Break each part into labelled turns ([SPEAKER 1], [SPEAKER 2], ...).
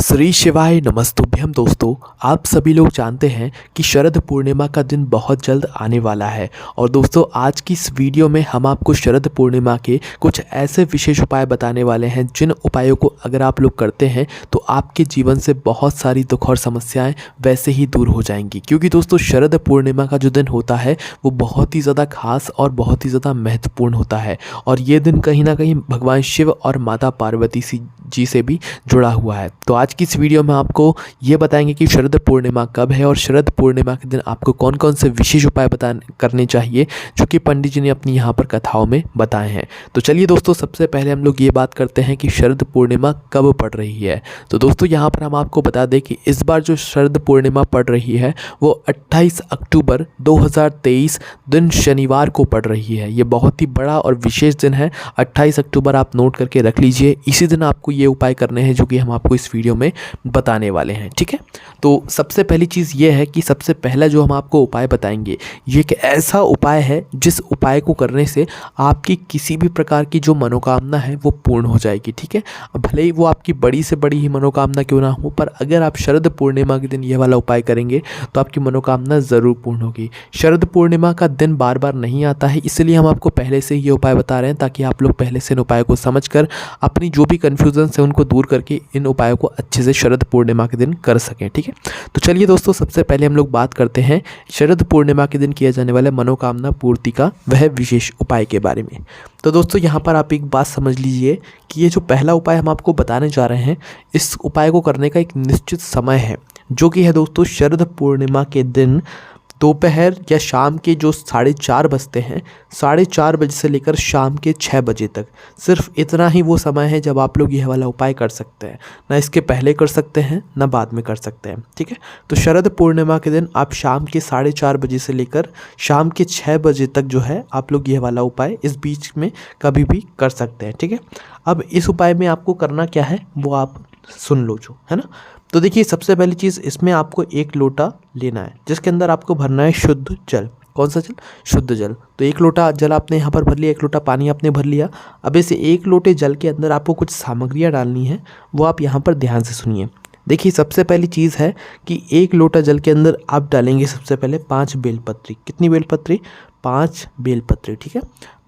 [SPEAKER 1] श्री शिवाय नमस्तुभ्यम। दोस्तों, आप सभी लोग जानते हैं कि शरद पूर्णिमा का दिन बहुत जल्द आने वाला है। और दोस्तों, आज की इस वीडियो में हम आपको शरद पूर्णिमा के कुछ ऐसे विशेष उपाय बताने वाले हैं जिन उपायों को अगर आप लोग करते हैं तो आपके जीवन से बहुत सारी दुख और समस्याएं वैसे ही दूर हो जाएंगी। क्योंकि दोस्तों, शरद पूर्णिमा का जो दिन होता है वो बहुत ही ज़्यादा खास और बहुत ही ज़्यादा महत्वपूर्ण होता है। और ये दिन कहीं ना कहीं भगवान शिव और माता पार्वती जी से भी जुड़ा हुआ है। तो आज की इस वीडियो में आपको ये बताएंगे कि शरद पूर्णिमा कब है और शरद पूर्णिमा के दिन आपको कौन कौन से विशेष उपाय करने चाहिए जो कि पंडित जी ने अपनी यहाँ पर कथाओं में बताए हैं। तो चलिए दोस्तों, सबसे पहले हम लोग ये बात करते हैं कि शरद पूर्णिमा कब पड़ रही है। तो दोस्तों, यहाँ पर हम आपको बता दें कि इस बार जो शरद पूर्णिमा पड़ रही है वो 28 अक्टूबर 2023 दिन शनिवार को पड़ रही है। ये बहुत ही बड़ा और विशेष दिन है। 28 अक्टूबर आप नोट करके रख लीजिए। इसी दिन आपको ये उपाय करने हैं जो कि हम आपको इस वीडियो में बताने वाले हैं। ठीक है, तो सबसे पहली चीज़ ये है कि सबसे पहला जो हम आपको उपाय बताएंगे ये एक ऐसा उपाय है जिस उपाय को करने से आपकी किसी भी प्रकार की जो मनोकामना है वो पूर्ण हो जाएगी। ठीक है, भले ही वो आपकी बड़ी से बड़ी ही मनोकामना क्यों ना हो, पर अगर आप शरद पूर्णिमा के दिन ये वाला उपाय करेंगे तो आपकी मनोकामना ज़रूर पूर्ण होगी। शरद पूर्णिमा का दिन बार बार नहीं आता है, इसलिए हम आपको पहले से ये उपाय बता रहे हैं ताकि आप लोग पहले से इन उपायों को समझकर अपनी जो भी कन्फ्यूजन है उनको दूर करके इन उपायों को अच्छे से शरद पूर्णिमा के दिन कर सकें। ठीक है, तो चलिए दोस्तों, सबसे पहले हम लोग बात करते हैं शरद पूर्णिमा के दिन किया जाने वाले मनोकामना पूर्ति का वह विशेष उपाय के बारे में। तो दोस्तों, यहाँ पर आप एक बात समझ लीजिए कि ये जो पहला उपाय हम आपको बताने जा रहे हैं इस उपाय को करने का एक निश्चित समय है जो कि है दोस्तों शरद पूर्णिमा के दिन दोपहर या शाम के जो 4:30 बजते हैं, 4:30 बजे से लेकर शाम के 6 बजे तक, सिर्फ इतना ही वो समय है जब आप लोग यह वाला उपाय कर सकते हैं। ना इसके पहले कर सकते हैं ना बाद में कर सकते हैं। ठीक है, तो शरद पूर्णिमा के दिन आप शाम के 4:30 बजे से लेकर शाम के 6 बजे तक जो है आप लोग यह वाला उपाय इस बीच में कभी भी कर सकते हैं। ठीक है, अब इस उपाय में आपको करना क्या है वो आप सुन लो जो है ना। तो देखिए, सबसे पहली चीज़, इसमें आपको 1 लोटा लेना है जिसके अंदर आपको भरना है शुद्ध जल। कौन सा जल? शुद्ध जल। तो 1 लोटा जल आपने यहाँ पर भर लिया, 1 लोटा पानी आपने भर लिया। अब इसे 1 लोटे जल के अंदर आपको कुछ सामग्रियाँ डालनी है, वो आप यहाँ पर ध्यान से सुनिए। देखिए, सबसे पहली चीज़ है कि 1 लोटा जल के अंदर आप डालेंगे सबसे पहले 5 बेलपत्री। कितनी बेलपत्री? 5 बेलपत्री। ठीक है,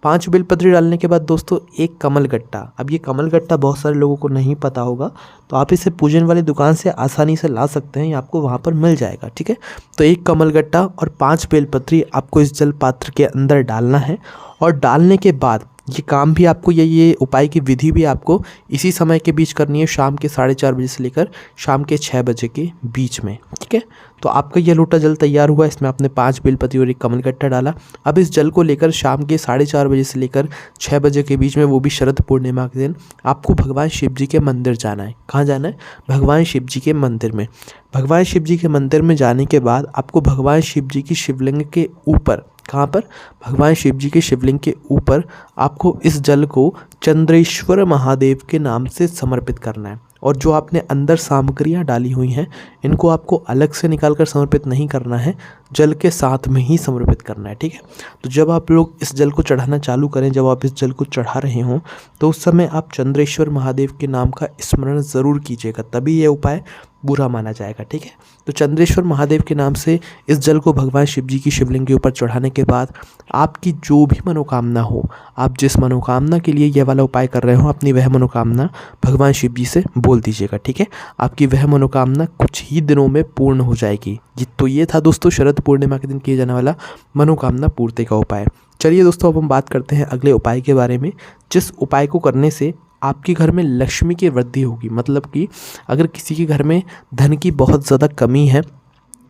[SPEAKER 1] 5 बेलपत्री डालने के बाद दोस्तों 1 कमल गट्टा। अब ये कमल गट्टा बहुत सारे लोगों को नहीं पता होगा, तो आप इसे पूजन वाली दुकान से आसानी से ला सकते हैं, ये आपको वहाँ पर मिल जाएगा। ठीक है, तो 1 कमल गट्टा और 5 बेलपत्री आपको इस जल पात्र के अंदर डालना है। और डालने के बाद ये काम भी आपको ये उपाय की विधि भी आपको इसी समय के बीच करनी है, शाम के 4:30 बजे से लेकर शाम के 6 बजे के बीच में। ठीक है, तो आपका यह लोटा जल तैयार हुआ, इसमें आपने 5 बेलपत्री और 1 कमल गट्टा डाला। अब इस जल को लेकर शाम के 4:30 बजे से लेकर 6 बजे के बीच में, वो भी शरद पूर्णिमा के दिन, आपको भगवान शिव जी के मंदिर जाना है। कहाँ जाना है? भगवान शिव जी के मंदिर में। भगवान शिव जी के मंदिर में जाने के बाद आपको भगवान शिव जी की शिवलिंग के ऊपर, कहाँ पर? भगवान शिव जी के शिवलिंग के ऊपर आपको इस जल को चंद्रेश्वर महादेव के नाम से समर्पित करना है। और जो आपने अंदर सामग्रियाँ डाली हुई हैं इनको आपको अलग से निकाल कर समर्पित नहीं करना है, जल के साथ में ही समर्पित करना है। ठीक है, तो जब आप लोग इस जल को चढ़ाना चालू करें, जब आप इस जल को चढ़ा रहे हों तो उस समय आप चंद्रेश्वर महादेव के नाम का स्मरण ज़रूर कीजिएगा, तभी ये उपाय बुरा माना जाएगा। ठीक है, तो चंद्रेश्वर महादेव के नाम से इस जल को भगवान शिव जी की शिवलिंग के ऊपर चढ़ाने के बाद आपकी जो भी मनोकामना हो, आप जिस मनोकामना के लिए यह वाला उपाय कर रहे हो, अपनी वह मनोकामना भगवान शिव जी से बोल दीजिएगा। ठीक है, आपकी वह मनोकामना कुछ ही दिनों में पूर्ण हो जाएगी। तो ये था दोस्तों शरद पूर्णिमा के दिन किए जाने वाला मनोकामना पूर्ति का उपाय। चलिए दोस्तों, अब हम बात करते हैं अगले उपाय के बारे में, जिस उपाय को करने से आपके घर में लक्ष्मी की वृद्धि होगी। मतलब कि अगर किसी के घर में धन की बहुत ज़्यादा कमी है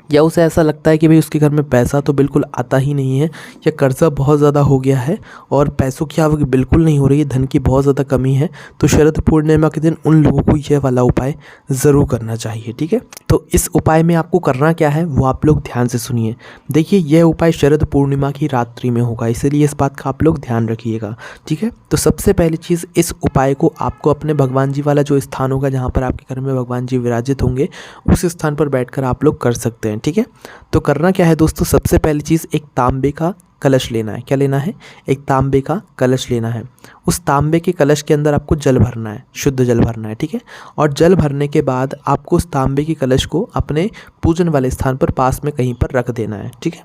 [SPEAKER 1] या उसे ऐसा लगता है कि भाई उसके घर में पैसा तो बिल्कुल आता ही नहीं है, या कर्जा बहुत ज़्यादा हो गया है और पैसों की आवक बिल्कुल नहीं हो रही है, धन की बहुत ज़्यादा कमी है, तो शरद पूर्णिमा के दिन उन लोगों को यह वाला उपाय ज़रूर करना चाहिए। ठीक है, तो इस उपाय में आपको करना क्या है वो आप लोग ध्यान से सुनिए। देखिए, यह उपाय शरद पूर्णिमा की रात्रि में होगा, इसलिए इस बात का आप लोग ध्यान रखिएगा। ठीक है, तो सबसे पहली चीज़, इस उपाय को आपको अपने भगवान जी वाला जो स्थान होगा जहाँ पर आपके घर में भगवान जी विराजित होंगे उस स्थान पर बैठकर आप लोग कर सकते हैं। ठीक है, तो करना क्या है दोस्तों, सबसे पहली चीज़, एक तांबे का कलश लेना है। क्या लेना है? एक तांबे का कलश लेना है। उस तांबे के कलश के अंदर आपको जल भरना है, शुद्ध जल भरना है, ठीक है। और जल भरने के बाद आपको उस तांबे के कलश को अपने पूजन वाले स्थान पर पास में कहीं पर रख देना है, ठीक है।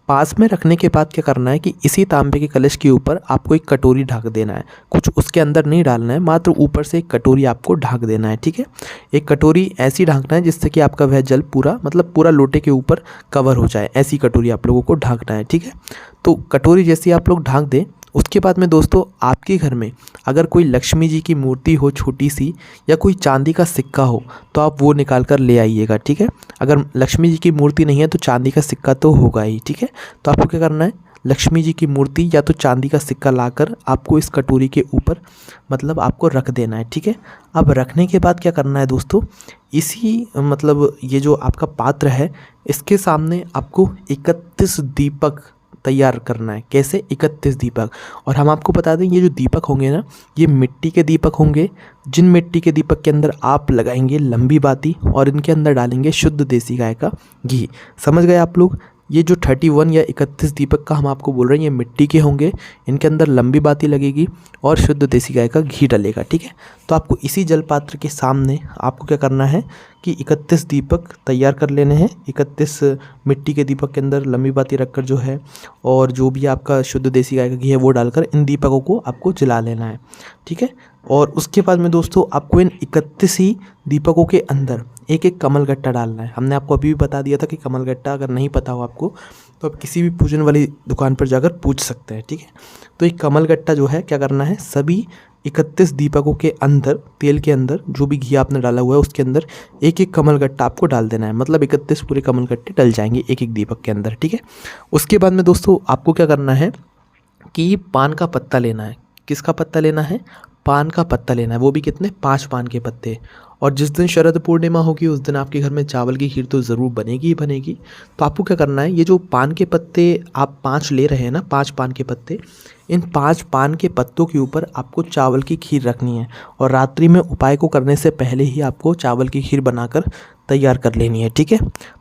[SPEAKER 1] पास में रखने के बाद क्या करना है कि इसी तांबे के कलश के ऊपर आपको एक कटोरी ढक देना है, कुछ उसके अंदर नहीं डालना है, मात्र ऊपर से एक कटोरी आपको ढक देना है, ठीक है। एक कटोरी ऐसी ढकना है जिससे कि आपका वह जल पूरा मतलब पूरा लोटे के ऊपर कवर हो जाए, ऐसी कटोरी आप लोगों को ढकना है, ठीक है। तो कटोरी जैसी आप लोग ढक दें, उसके बाद में दोस्तों आपके घर में अगर कोई लक्ष्मी जी की मूर्ति हो छोटी सी, या कोई चांदी का सिक्का हो, तो आप वो निकाल कर ले आइएगा, ठीक है। अगर लक्ष्मी जी की मूर्ति नहीं है तो चांदी का सिक्का तो होगा ही, ठीक है। तो आपको क्या करना है, लक्ष्मी जी की मूर्ति या तो चांदी का सिक्का लाकर आपको इस कटोरी के ऊपर मतलब आपको रख देना है, ठीक है। अब रखने के बाद क्या करना है दोस्तों, इसी मतलब ये जो आपका पात्र है इसके सामने आपको 31 दीपक तैयार करना है। कैसे? 31 दीपक। और हम आपको बता दें ये जो दीपक होंगे ना, ये मिट्टी के दीपक होंगे, जिन मिट्टी के दीपक के अंदर आप लगाएंगे लंबी बाती और इनके अंदर डालेंगे शुद्ध देसी गाय का घी। समझ गए आप लोग? ये जो 31 या 31 दीपक का हम आपको बोल रहे हैं ये मिट्टी के होंगे, इनके अंदर लंबी बाती लगेगी और शुद्ध देसी गाय का घी डलेगा, ठीक है। तो आपको इसी जल पात्र के सामने आपको क्या करना है कि 31 दीपक तैयार कर लेने हैं। 31 मिट्टी के दीपक के अंदर लंबी बाती रखकर जो है, और जो भी आपका शुद्ध देसी गाय का घी है वो डालकर इन दीपकों को आपको जला लेना है, ठीक है। और उसके बाद में दोस्तों आपको इन 31 ही दीपकों के अंदर एक एक कमल गट्टा डालना है। हमने आपको अभी भी बता दिया था कि कमल गट्टा अगर नहीं पता हो आपको तो आप किसी भी पूजन वाली दुकान पर जाकर पूछ सकते हैं, ठीक है। तो एक कमल गट्टा जो है क्या करना है, सभी 31 दीपकों के अंदर तेल के अंदर जो भी घी आपने डाला हुआ है उसके अंदर एक एक कमल गट्टा आपको डाल देना है। मतलब 31 पूरे कमल गट्टे डल जाएंगे एक एक दीपक के अंदर, ठीक है। उसके बाद में दोस्तों आपको क्या करना है कि पान का पत्ता लेना है। किसका पत्ता लेना है? पान का पत्ता लेना है, वो भी कितने? 5 पान के पत्ते। और जिस दिन शरद पूर्णिमा होगी उस दिन आपके घर में चावल की खीर तो ज़रूर बनेगी ही बनेगी। तो आपको क्या करना है, ये जो पान के पत्ते आप 5 ले रहे हैं ना, 5 पान के पत्ते, इन 5 पान के पत्तों के ऊपर आपको चावल की खीर रखनी है। और रात्रि में उपाय को करने से पहले ही आपको चावल की खीर बनाकर तैयार कर लेनी है, ठीक है।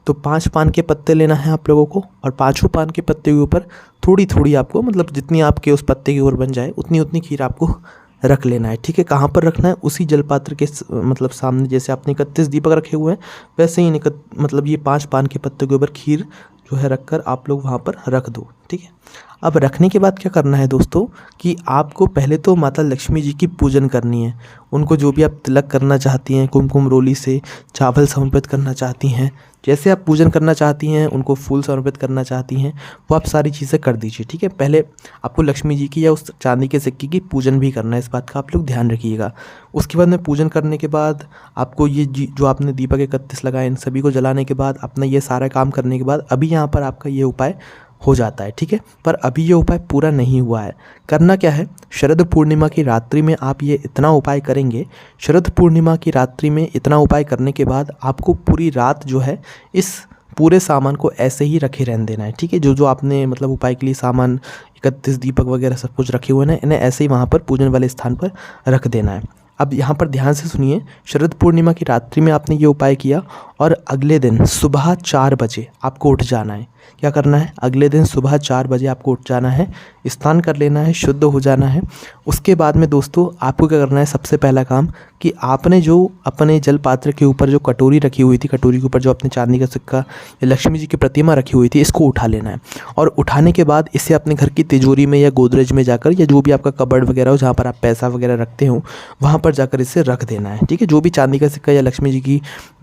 [SPEAKER 1] तो 5 पान के पत्ते लेना है आप लोगों को, और 5 पान के पत्ते के ऊपर थोड़ी थोड़ी आपको मतलब जितनी आपके उस पत्ते की ओर बन जाए उतनी उतनी खीर आपको रख लेना है, ठीक है। कहाँ पर रखना है? उसी जलपात्र के मतलब सामने। जैसे आपने 31 दीपक रखे हुए हैं वैसे ही मतलब ये 5 पान के पत्तों के ऊपर खीर जो है रखकर आप लोग वहाँ पर रख दो, ठीक है। अब रखने के बाद क्या करना है दोस्तों कि आपको पहले तो माता लक्ष्मी जी की पूजन करनी है। उनको जो भी आप तिलक करना चाहती हैं, कुमकुम रोली से चावल समर्पित करना चाहती हैं, जैसे आप पूजन करना चाहती हैं, उनको फूल समर्पित करना चाहती हैं, वो आप सारी चीज़ें कर दीजिए, ठीक है। पहले आपको लक्ष्मी जी की या उस चांदी के सिक्के की पूजन भी करना है, इस बात का आप लोग ध्यान रखिएगा। उसके बाद में पूजन करने के बाद आपको ये जो आपने दीपक 31 लगाए इन सभी को जलाने के बाद अपना ये सारा काम करने के बाद अभी यहाँ पर आपका ये उपाय हो जाता है, ठीक है। पर अभी ये उपाय पूरा नहीं हुआ है। करना क्या है, शरद पूर्णिमा की रात्रि में आप ये इतना उपाय करेंगे। शरद पूर्णिमा की रात्रि में इतना उपाय करने के बाद आपको पूरी रात जो है इस पूरे सामान को ऐसे ही रखे रहने देना है, ठीक है। जो जो आपने मतलब उपाय के लिए सामान 31 दीपक वगैरह सब कुछ रखे हुए हैं इन्हें ऐसे ही वहाँ पर पूजन वाले स्थान पर रख देना है। अब यहाँ पर ध्यान से सुनिए, शरद पूर्णिमा की रात्रि में आपने ये उपाय किया और अगले दिन सुबह 4 बजे आपको उठ जाना है। क्या करना है? अगले दिन सुबह 4 बजे आपको उठ जाना है, स्नान कर लेना है, शुद्ध हो जाना है। उसके बाद में दोस्तों आपको क्या करना है, सबसे पहला काम कि आपने जो अपने जल पात्र के ऊपर जो कटोरी रखी हुई थी, कटोरी के ऊपर जो अपने चांदी का सिक्का या लक्ष्मी जी की प्रतिमा रखी हुई थी, इसको उठा लेना है। और उठाने के बाद इसे अपने घर की तिजोरी में या गोदरेज में जाकर या जो भी आपका कबर्ड वगैरह हो जहाँ पर आप पैसा वगैरह रखते हो वहाँ पर जाकर इसे रख देना है, ठीक है। जो भी चांदी का सिक्का या लक्ष्मी जी की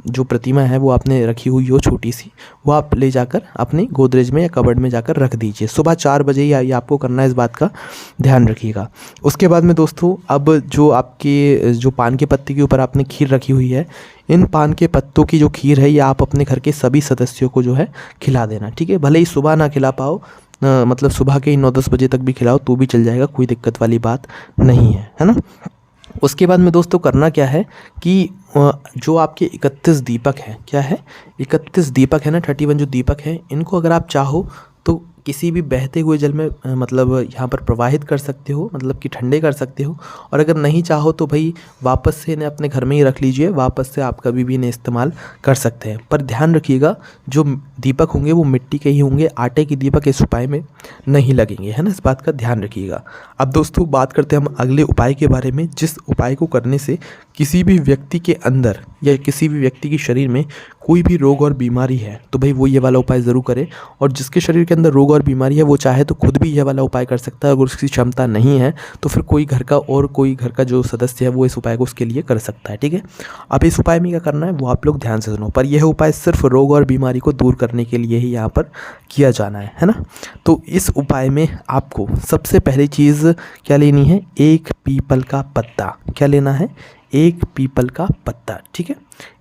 [SPEAKER 1] जो प्रतिमा है वो आपने रखी हुई हो छोटी सी, वो आप ले जाकर अपने गोदरेज में या कबर्ड में जाकर रख दीजिए। सुबह 4 बजे ही आपको करना है, इस बात का ध्यान रखिएगा। उसके बाद में दोस्तों अब जो आपके जो पान के पत्ते के ऊपर आपने खीर रखी हुई है, इन पान के पत्तों की जो खीर है ये आप अपने घर के सभी सदस्यों को जो है खिला देना, ठीक है। भले ही सुबह ना खिला पाओ, मतलब सुबह के ही 9-10 बजे तक भी खिलाओ तो भी चल जाएगा, कोई दिक्कत वाली बात नहीं है ना। उसके बाद में दोस्तों करना क्या है कि जो आपके 31 दीपक हैं, क्या है 31 दीपक है ना, 31 जो दीपक हैं, इनको अगर आप चाहो तो
[SPEAKER 2] किसी भी बहते हुए जल में मतलब यहाँ पर प्रवाहित कर सकते हो, मतलब कि ठंडे कर सकते हो। और अगर नहीं चाहो तो भाई वापस से इन्हें अपने घर में ही रख लीजिए, वापस से आप कभी भी इन्हें इस्तेमाल कर सकते हैं। पर ध्यान रखिएगा जो दीपक होंगे वो मिट्टी के ही होंगे, आटे के दीपक इस उपाय में नहीं लगेंगे, है ना, इस बात का ध्यान रखिएगा। अब दोस्तों बात करते हैं हम अगले उपाय के बारे में, जिस उपाय को करने से किसी भी व्यक्ति के अंदर या किसी भी व्यक्ति के शरीर में कोई भी रोग और बीमारी है तो भाई वो ये वाला उपाय ज़रूर करे। और जिसके शरीर के अंदर रोग और बीमारी है वो चाहे तो खुद भी ये वाला उपाय कर सकता है, अगर उसकी क्षमता नहीं है तो फिर कोई घर का जो सदस्य है वो इस उपाय को उसके लिए कर सकता है, ठीक है। अब इस उपाय में क्या करना है वो आप लोग ध्यान से सुनो, पर यह उपाय सिर्फ रोग और बीमारी को दूर करने के लिए ही यहाँ पर किया जाना है ना। तो इस उपाय में आपको सबसे पहली चीज़ क्या लेनी है, एक पीपल का पत्ता। क्या लेना है, एक पीपल का पत्ता, ठीक है।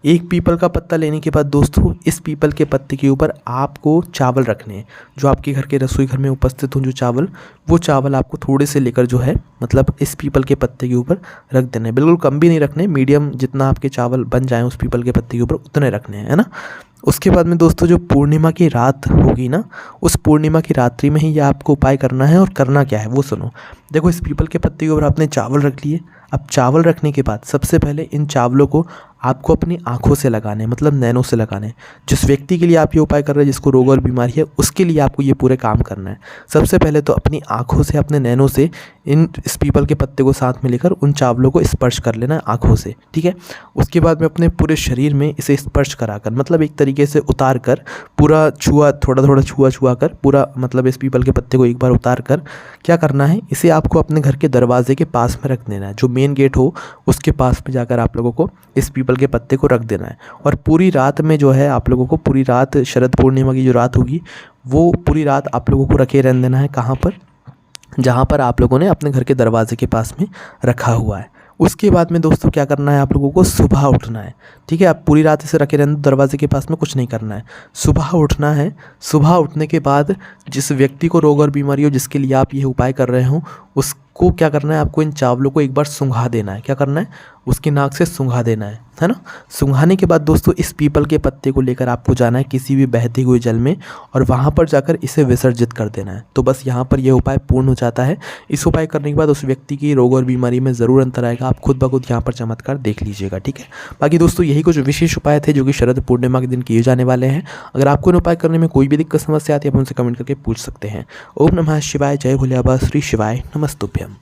[SPEAKER 2] एक पीपल का पत्ता लेने के बाद दोस्तों इस पीपल के पत्ते के ऊपर आपको चावल रखने हैं, जो आपके घर के रसोई घर में उपस्थित हों जो चावल, वो चावल आपको थोड़े से लेकर जो है मतलब इस पीपल के पत्ते के ऊपर रख देने हैं। बिल्कुल कम भी नहीं रखने, मीडियम जितना आपके चावल बन जाएँ उस पीपल के पत्ते के ऊपर उतने रखने हैं, है ना। उसके बाद में दोस्तों जो पूर्णिमा की रात होगी ना, उस पूर्णिमा की रात्रि में ही ये आपको उपाय करना है। और करना क्या है वो सुनो। देखो इस पीपल के पत्ते के ऊपर आपने चावल रख लिए। अब चावल रखने के बाद सबसे पहले इन चावलों को आपको अपनी आँखों से लगाने, मतलब नैनों से लगाने। जिस व्यक्ति के लिए आप ये उपाय कर रहे हैं जिसको रोग और बीमारी है उसके लिए आपको ये पूरे काम करना है। सबसे पहले तो अपनी आँखों से, अपने नैनों से इस पीपल के पत्ते को साथ में लेकर उन चावलों को स्पर्श कर लेना है आँखों से, ठीक है। उसके बाद में अपने पूरे शरीर में इसे स्पर्श कराकर, मतलब एक तरीके से उतार कर पूरा थोड़ा छुआ कर पूरा, मतलब इस पीपल के पत्ते को एक बार उतार कर क्या करना है, इसे आपको अपने घर के दरवाजे के पास में रख देना है। जो मेन गेट हो उसके पास में जाकर आप लोगों को इस पीपल के पत्ते को रख देना है। और पूरी रात में जो है आप लोगों को, पूरी रात शरद पूर्णिमा की जो रात होगी वो पूरी रात आप लोगों को रखे रहने देना है। कहाँ पर, जहाँ पर आप लोगों ने अपने घर के दरवाजे के पास में रखा हुआ है। उसके बाद में दोस्तों क्या करना है, आप लोगों को सुबह उठना है, ठीक है। आप पूरी रात इसे रखे रहने दरवाजे के पास में, कुछ नहीं करना है, सुबह उठना है। सुबह उठने के बाद जिस व्यक्ति को रोग और बीमारी हो जिसके लिए आप ये उपाय कर रहे हो उसको क्या करना है, आपको इन चावलों को एक बार सूंघा देना है। क्या करना है, उसकी नाक से सूंघा देना है ना। सूंघाने के बाद दोस्तों इस पीपल के पत्ते को लेकर आपको जाना है किसी भी बहते हुए जल में और वहाँ पर जाकर इसे विसर्जित कर देना है। तो बस यहाँ पर यह उपाय पूर्ण हो जाता है। इस उपाय करने के बाद उस व्यक्ति की रोग और बीमारी में ज़रूर अंतर आएगा, आप खुद ब खुद यहाँ पर चमत्कार देख लीजिएगा, ठीक है। बाकी दोस्तों यही कुछ विशेष उपाय थे जो कि शरद पूर्णिमा के दिन किए जाने वाले हैं। अगर आपको इन उपाय करने में कोई भी दिक्कत समस्या आती है आप उनसे कमेंट करके पूछ सकते हैं। ओम नमः शिवाय, जय भोले बाबा, श्री शिवाय नमस्तुभ्यम।